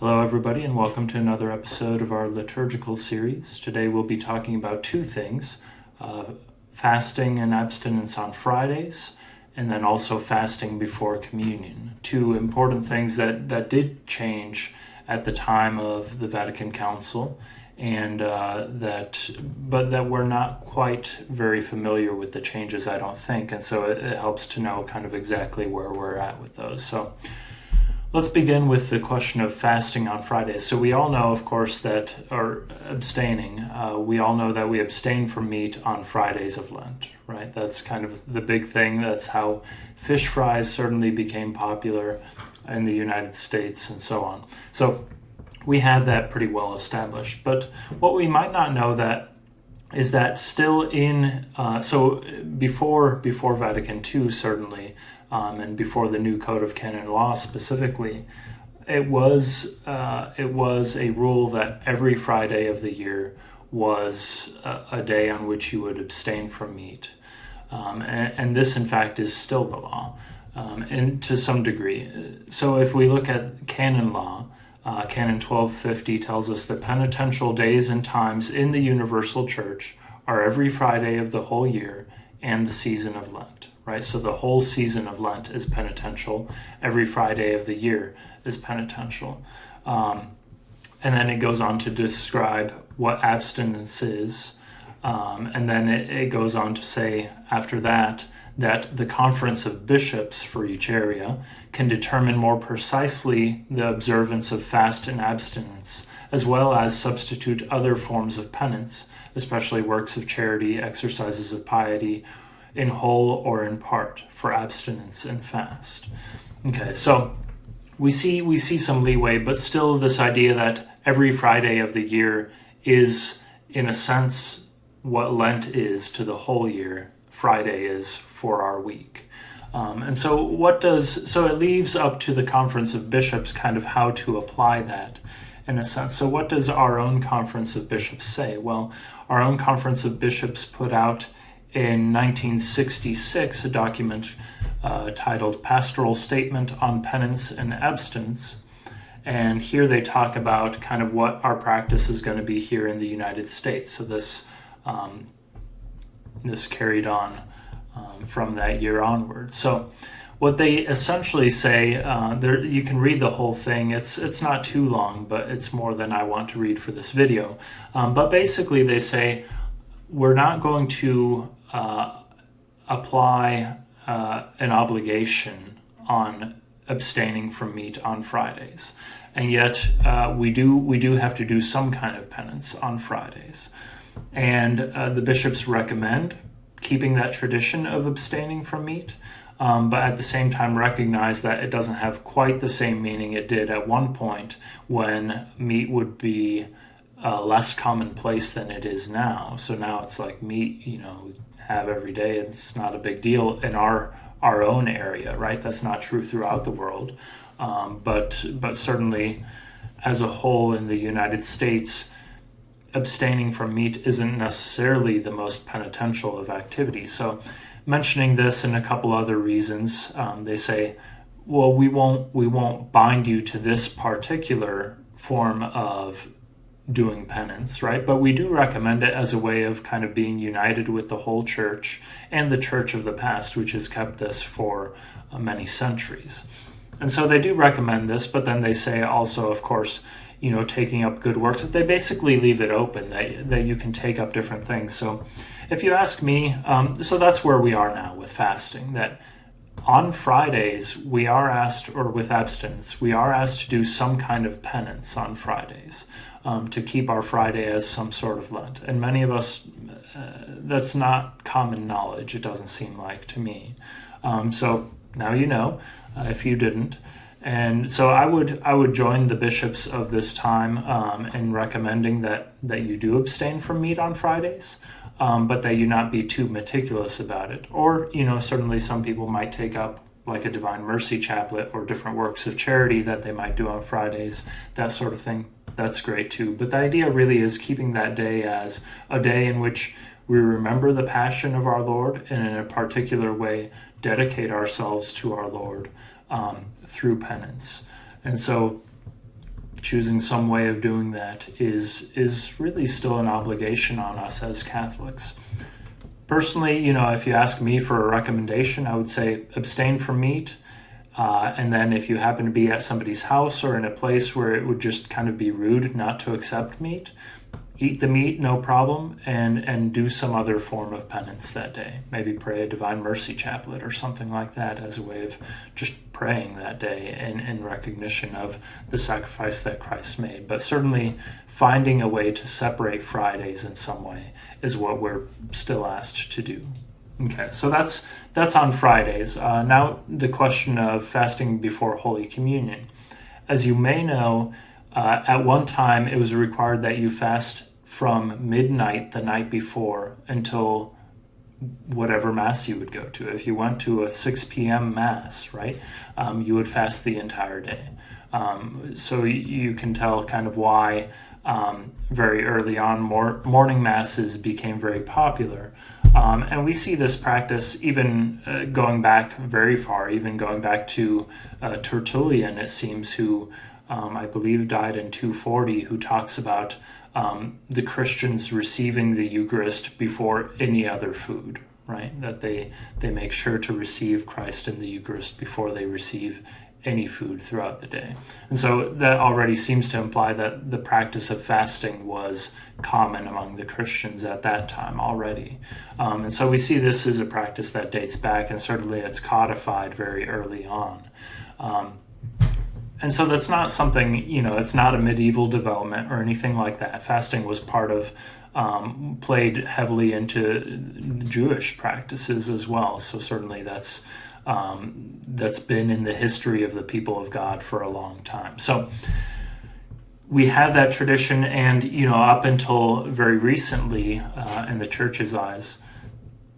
Hello, everybody, and welcome to another episode of our liturgical series. Today we'll be talking about two things, fasting and abstinence on Fridays, and then also fasting before communion. Two important things that did change at the time of the Vatican Council, and that we're not quite very familiar with the changes, I don't think, and so it helps to know kind of exactly where we're at with those. So let's begin with the question of fasting on Fridays. So we all know, of course, or abstaining, we all know that we abstain from meat on Fridays of Lent, right? That's kind of the big thing. That's how fish fries certainly became popular in the United States and so on. So we have that pretty well established. But what we might not know is that still so before Vatican II, certainly, and before the new Code of Canon Law specifically, it was a rule that every Friday of the year was a day on which you would abstain from meat. And this, in fact, is still the law, and to some degree. So if we look at canon law, Canon 1250 tells us that penitential days and times in the Universal Church are every Friday of the whole year and the season of Lent, right? So the whole season of Lent is penitential. Every Friday of the year is penitential. And then it goes on to describe what abstinence is. And then it goes on to say after that the Conference of Bishops for each area can determine more precisely the observance of fast and abstinence, as well as substitute other forms of penance, especially works of charity, exercises of piety, in whole or in part, for abstinence and fast. Okay, so we see some leeway, but still this idea that every Friday of the year is, in a sense, what Lent is to the whole year, Friday is for our week. And so it leaves up to the Conference of Bishops kind of how to apply that in a sense. So what does our own Conference of Bishops say? Well, our own Conference of Bishops put out in 1966 a document titled Pastoral Statement on Penance and Abstinence. And here they talk about kind of what our practice is going to be here in the United States. So this carried on from that year onward. So what they essentially say, you can read the whole thing. It's not too long, but it's more than I want to read for this video. But basically they say we're not going to apply an obligation on abstaining from meat on Fridays. And yet we do have to do some kind of penance on Fridays. And the bishops recommend keeping that tradition of abstaining from meat, but at the same time recognize that it doesn't have quite the same meaning it did at one point when meat would be less commonplace than it is now. So now it's like meat, have every day. It's not a big deal in our own area, right? That's not true throughout the world, but certainly as a whole in the United States, abstaining from meat isn't necessarily the most penitential of activities. So mentioning this and a couple other reasons, they say, well, we won't bind you to this particular form of doing penance, right? But we do recommend it as a way of kind of being united with the whole church and the church of the past, which has kept this for many centuries. And so they do recommend this, but then they say also, of course, taking up good works. They basically leave it open that you can take up different things. So if you ask me, so that's where we are now with fasting, that on Fridays we are asked, or with abstinence, we are asked to do some kind of penance on Fridays, to keep our Friday as some sort of Lent. And many of us, that's not common knowledge, it doesn't seem like to me. So now you know, if you didn't. And so I would join the bishops of this time in recommending that you do abstain from meat on Fridays, but that you not be too meticulous about it. Or, certainly some people might take up like a Divine Mercy chaplet or different works of charity that they might do on Fridays, that sort of thing. That's great too. But the idea really is keeping that day as a day in which we remember the passion of our Lord and in a particular way dedicate ourselves to our Lord through penance. And so choosing some way of doing that is really still an obligation on us as Catholics. Personally, if you ask me for a recommendation, I would say abstain from meat. And then if you happen to be at somebody's house or in a place where it would just kind of be rude not to accept meat, eat the meat, no problem, and do some other form of penance that day. Maybe pray a Divine Mercy Chaplet or something like that as a way of just praying that day in recognition of the sacrifice that Christ made. But certainly finding a way to separate Fridays in some way is what we're still asked to do. Okay, so that's on Fridays. Now the question of fasting before Holy Communion. As you may know, at one time it was required that you fast from midnight the night before until whatever Mass you would go to. If you went to a 6 p.m. Mass, right, you would fast the entire day. So you can tell kind of why very early on morning Masses became very popular. And we see this practice even going back very far, even going back to Tertullian, it seems, who I believe died in 240, who talks about the Christians receiving the Eucharist before any other food, right? That they make sure to receive Christ in the Eucharist before they receive any food throughout the day. And so that already seems to imply that the practice of fasting was common among the Christians at that time already. And so we see this as a practice that dates back, and certainly it's codified very early on. And so that's not something, it's not a medieval development or anything like that. Fasting was part of, played heavily into Jewish practices as well. So certainly that's been in the history of the people of God for a long time. So we have that tradition, and, up until very recently, in the Church's eyes,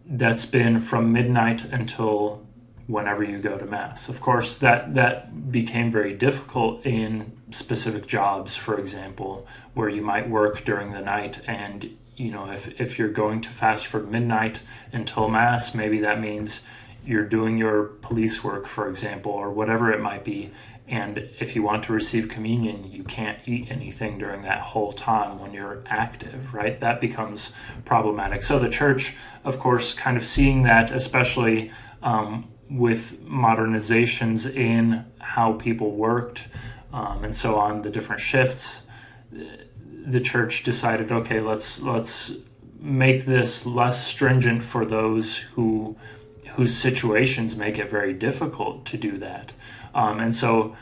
that's been from midnight until whenever you go to Mass. Of course, that became very difficult in specific jobs, for example, where you might work during the night, and if you're going to fast from midnight until Mass, maybe that means you're doing your police work, for example, or whatever it might be, and if you want to receive communion, you can't eat anything during that whole time when you're active, right? That becomes problematic. So the Church, of course, kind of seeing that, especially with modernizations in how people worked and so on, the different shifts, the Church decided, okay, let's make this less stringent for those whose situations make it very difficult to do that. And so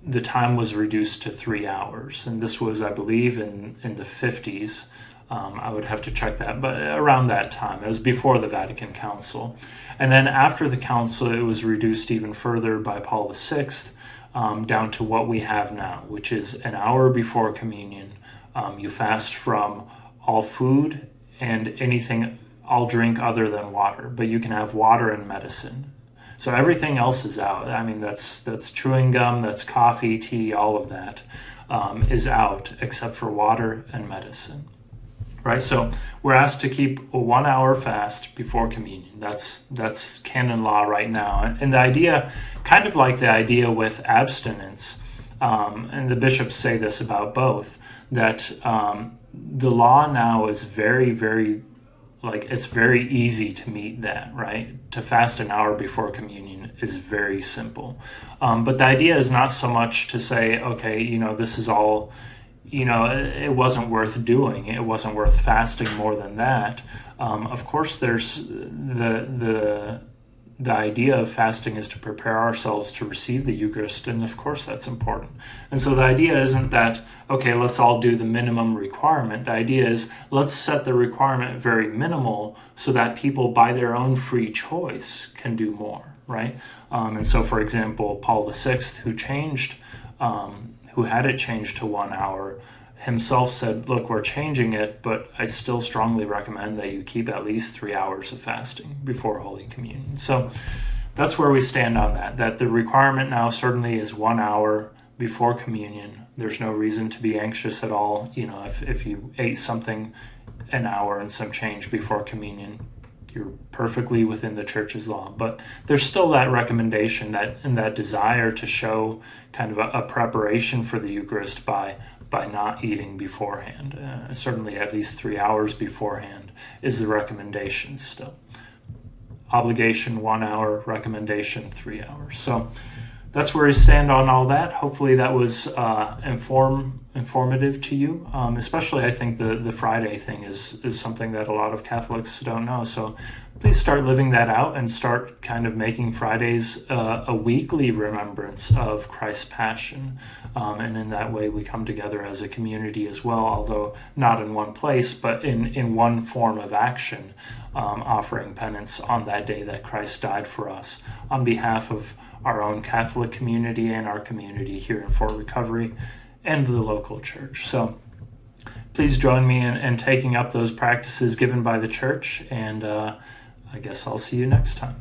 the time was reduced to 3 hours. And this was, I believe, in the 50s. I would have to check that, but around that time. It was before the Vatican Council. And then after the Council, it was reduced even further by Paul VI, down to what we have now, which is an hour before communion. You fast from all food and anything, all drink other than water, but you can have water and medicine. So everything else is out. I mean, that's chewing gum, that's coffee, tea, all of that is out, except for water and medicine. Right, so we're asked to keep a 1 hour fast before communion. That's canon law right now. And the idea, kind of like the idea with abstinence, and the bishops say this about both, that the law now is very, very, it's very easy to meet that, right? To fast an hour before communion is very simple. But the idea is not so much to say, okay, this is all, it wasn't worth doing. It wasn't worth fasting more than that. Of course, there's the idea of fasting is to prepare ourselves to receive the Eucharist, and of course that's important. And so the idea isn't that, okay, let's all do the minimum requirement. The idea is let's set the requirement very minimal so that people by their own free choice can do more, right? And so, for example, Paul VI, who had it changed to 1 hour, himself said, look, we're changing it, but I still strongly recommend that you keep at least 3 hours of fasting before Holy Communion. So that's where we stand on that the requirement now certainly is 1 hour before communion. There's no reason to be anxious at all. If you ate something an hour and some change before communion, you're perfectly within the church's law. But there's still that recommendation, that desire to show kind of a preparation for the Eucharist by not eating beforehand. Certainly at least 3 hours beforehand is the recommendation still. Obligation 1 hour, recommendation 3 hours. So that's where we stand on all that. Hopefully that was informative to you. Especially I think the Friday thing is something that a lot of Catholics don't know. So please start living that out and start kind of making Fridays a weekly remembrance of Christ's Passion. And in that way we come together as a community as well, although not in one place, but in one form of action, offering penance on that day that Christ died for us on behalf of our own Catholic community and our community here in Fort Recovery and the local church. So please join me in taking up those practices given by the church, and I guess I'll see you next time.